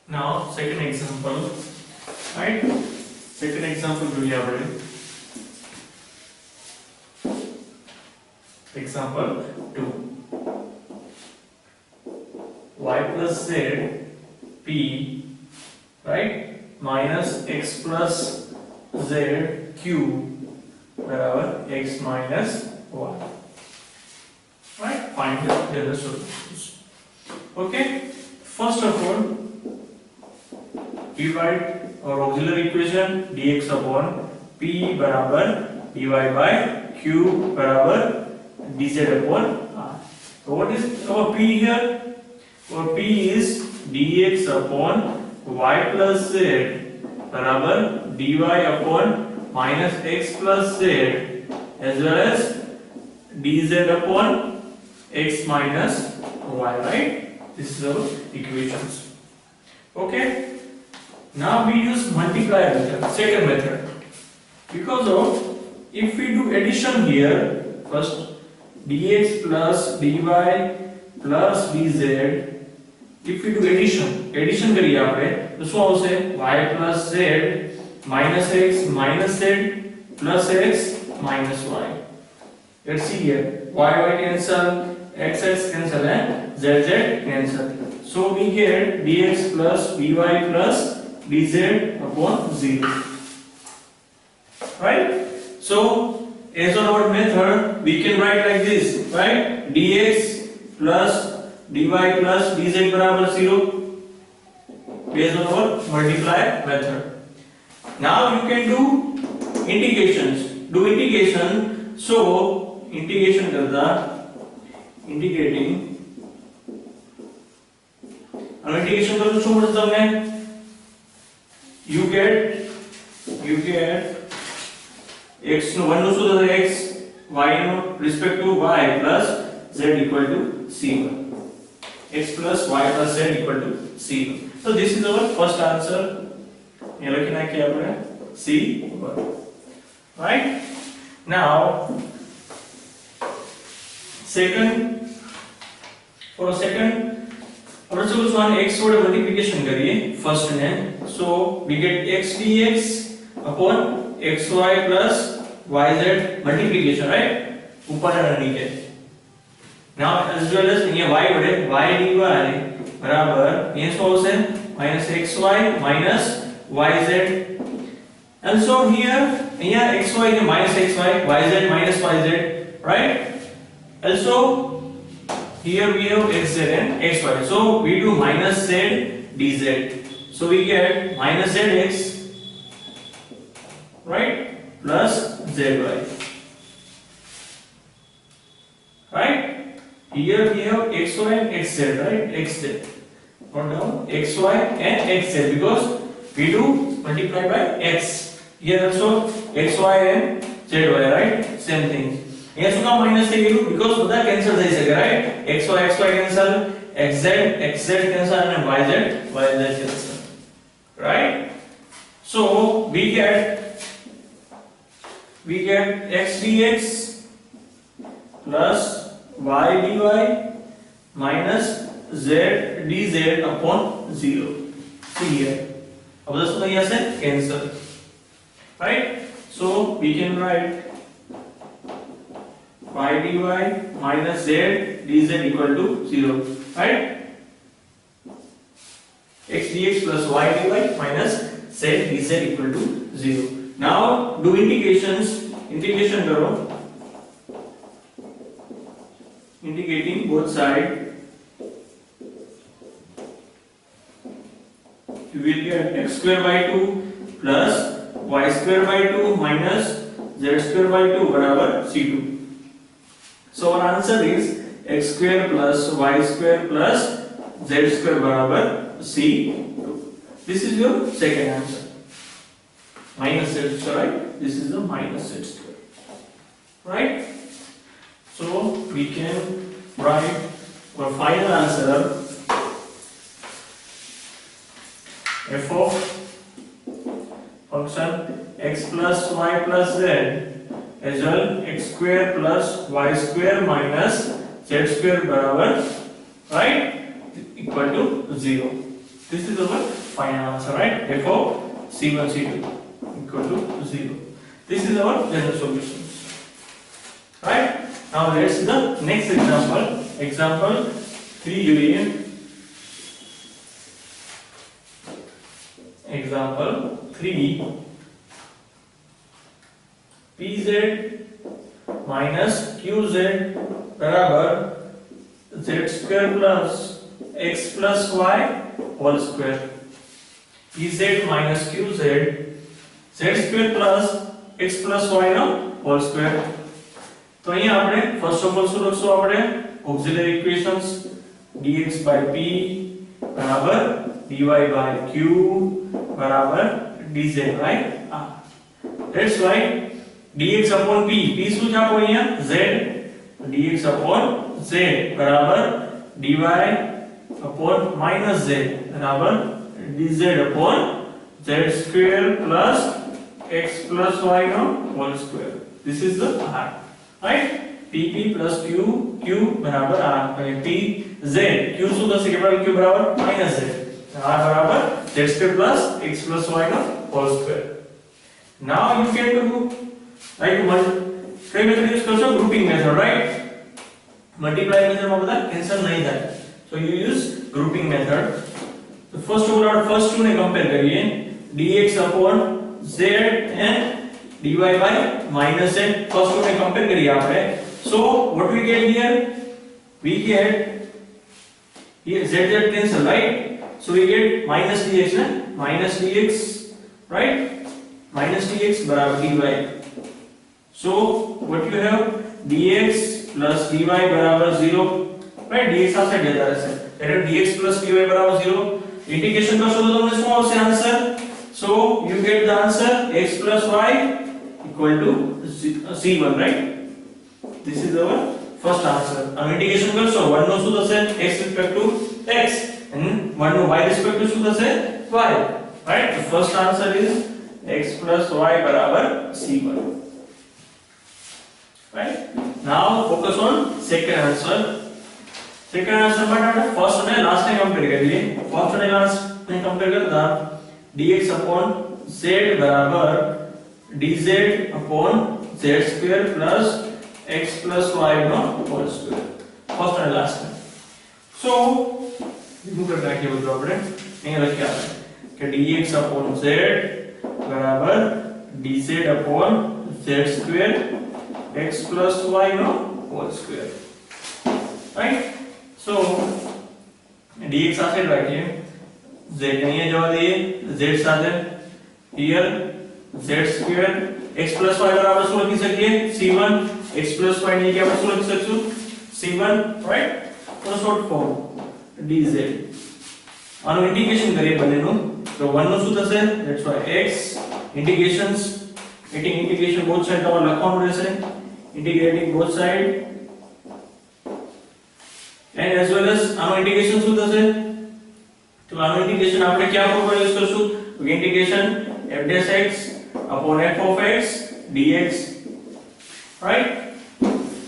Now second example, right? Second example જોઈએ આપણે. Example 2. Y plus z p, right, minus x plus z q बराबर x minus y, right? Find the other solutions. Okay, first of all divide our auxiliary equation dx upon p बराबर dy by q बराबर dz upon r. So what is our p here? Our p is dx upon y plus z बराबर dy upon minus x plus z as well as dz upon x minus y, right? This is our equations. Okay, now we use multiplier method, second method, because of if we do addition here, first dx plus dy plus dz, if we do addition કરીએ આપણે તો શું આવશે? y plus z minus x minus z plus x minus y. Let's see here, y cancel, x cancel and z cancel. So we get dx plus dy plus dz upon 0. Right? So as on our method we can write like this, right? dx plus dy plus dz बराबर 0 based on our multiplier method. Now you can do integrations. Do integration. So integration करता integrating. अब integration करो तो શું મળશે તમને? You get x નો 1 નો શું થશે? x y no respect to y plus z equal to c1. x plus y plus z equal to c1. So this is our first answer. ये लखी नाखिए આપણે c1. Right? Now for second આપણે સૌ x વડે multiplication કરીએ first ને. So we get x dx upon xy plus yz multiplication, right? ઉપર અને નીચે. Now as well as અહીંયા y વડે y dy બરાબર અહીંયા શું આવશે? minus xy minus yz. And so here અહીંયા xy ને minus xy, yz minus yz, right? Also here we have xz and xy. So we do minus z dz. So we get minus zx, right, plus zy. Right? Here we have xy and xz, right? xz. Or now xy and xz because we do multiply by x. Here also xy and zy, right? Same thing. Here શું કામ minus થઈ ગયું? because બધા cancel થઈ શકે, right? xy cancel, xz cancel and yz cancel, right? So we get x dx plus y dy minus z dz upon 0. See here, अब दोस्तों तो यहाँ से cancel, right? So we can write y dy minus z dz equal to 0, right? x dx plus y dy minus z dz equal to 0. Now do integrations. Integration करो. Integrating both sides, you will get x square by 2 plus y square by 2 minus z square by 2 बराबर c2. So our answer is x square plus y square plus z square बराबर c2. This is your second answer. Minus z square, right? This is the minus z square, right? So we can write our final answer f of function x plus y plus z as well x square plus y square minus z square बराबर, right, equal to 0. This is our final answer, right? F of C1 C2 equal to 0. This is our general solution, right? Now let's see the next example. Example 3 જોઈએ. Example 3, PZ minus QZ बराबर Z square plus X plus Y whole square. PZ minus QZ Z square plus X plus Y નો whole square. તો અહીંયા આપણે first of all શું લખશું? આપણે auxiliary equations dx by p બરાબર dy by q બરાબર dz by r. That's why dx upon p, p શું છે આપણો અહીંયા? z. dx upon z બરાબર dy upon minus z બરાબર dz upon z square plus x plus y નો whole square. This is the r, right? pp plus q બરાબર r અને p z q શું થશે? કેપિટલ q બરાબર minus z, r બરાબર z square plus x plus y નો whole square. Now you can do like કઈ method use કરશો? Grouping method, right? Multiply મેથડમાં બધા કેન્સલ નહીં થાય, so you use grouping method. So first of all આપણે first two ને compare કરીએ. dx upon z and dy by minus z, first two ને કમ્પેર કરીએ આપણે. So what we get here? We get here z cancel, right? So we get minus dx, na? Minus dx, right? Minus dx बराबर dy. So what you have? dx plus dy बराबर 0, right? dx આ side જતા રહેશે એટલે dx plus dy બરાબર 0. Integration કરશો તો તમને શું આવશે answer? So you get the answer x plus y equal to c1, right? This is our first answer. अब इंटीग्रेशन करशो 1 નો શું થશે? x respect to x and 1 no y respect to શું થશે? y, right? The first answer is x plus y બરાબર c1, right? Now focus on second answer. Second answer માટે આપણે first અને last ને કમ્પેર કરીએ. ફર્સ્ટ અને last ને કમ્પેર કરતા dx upon z બરાબર dz upon z square plus x plus y નો whole square. ફર્સ્ટ અને લાસ્ટ. So remove કરી નાખીએ બધું આપણે. અહીંયા લખીએ આપણે કે dx upon z બરાબર dz upon z square x plus y નો whole square, right? So dx સાથે રાખીએ, z અહીંયા જવા દઈએ, z સાથે here z square x plus y બરાબર શું લખી શકીએ? c1. x plus y ની જગ્યાએ આપણે શું લખી શકશું? c1, right? તો શોર્ટ ફોર્મ dz. આનું ઇન્ટિગ્રેશન કરીએ બંનેનું તો 1 નું શું થશે? that's why x integrations integration both side તમારે લખવાનું રહેશે, integrating both side and as well as આનું ઇન્ટિગ્રેશન શું થશે? તો આનું ઇન્ટિગ્રેશન આપણે ક્યાં ફોર્મુલા યુઝ કરશું? તો integration f dash x upon f of x dx, right?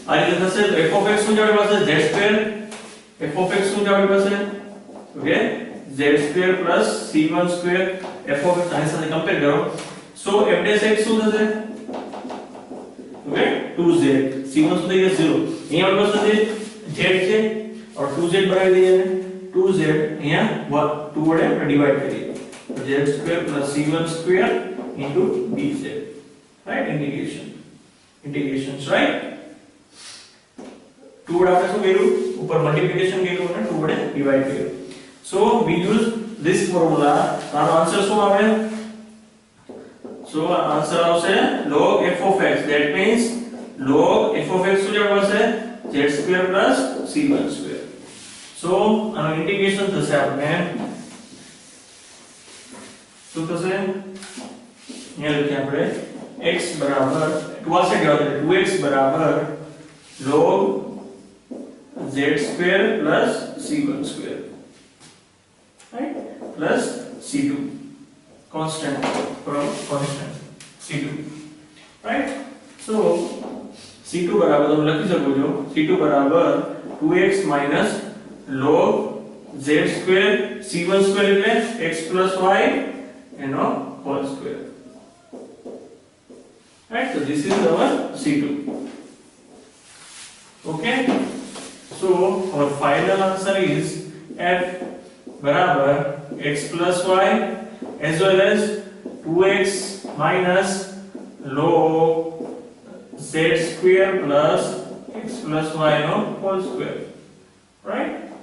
આ રીતે થશે. તો f of x શું છે આપણી પાસે? z square. f of x શું છે આપણી પાસે? Okay z square plus c1 square f of x આની સાથે કમ્પેર કરો. So f dash x શું થશે? Okay 2z. c1 શું થઈ ગયું? 0. અહીંયા આપણી પાસે z છે और 2z बनाई दिए हैं. 2z यहाँ 2 वडे डिवाइड करिए तो z square plus c1 square into dz, right? integrations, right? 2 वडे આપણે શું કર્યું? ઉપર મલ્ટીપ્લિકેશન કર્યું અને 2 વડે ડિવાઇડ કર્યું. So we use this formula. our answer શું આવે? so answer આવશે log f of x. that means log f of x શું આવશે? z square plus c1 square. So આનો ઇન્ટિગ્રેશન થશે આપણે શું થશે? અહીંયા લખીએ આપણે x બરાબર 2 આ સાઈડ આવશે 2x બરાબર log z square plus c1 square, right? plus c2 constant c2, right? So c2 બરાબર તમે લખી શકો છો c2 બરાબર 2x minus log z square c1 square એટલે x plus y એનો whole square. Right, so this is our C2. Okay, so our final answer is f बराबर x plus y as well as 2x minus log z square plus x plus y no whole square. Right?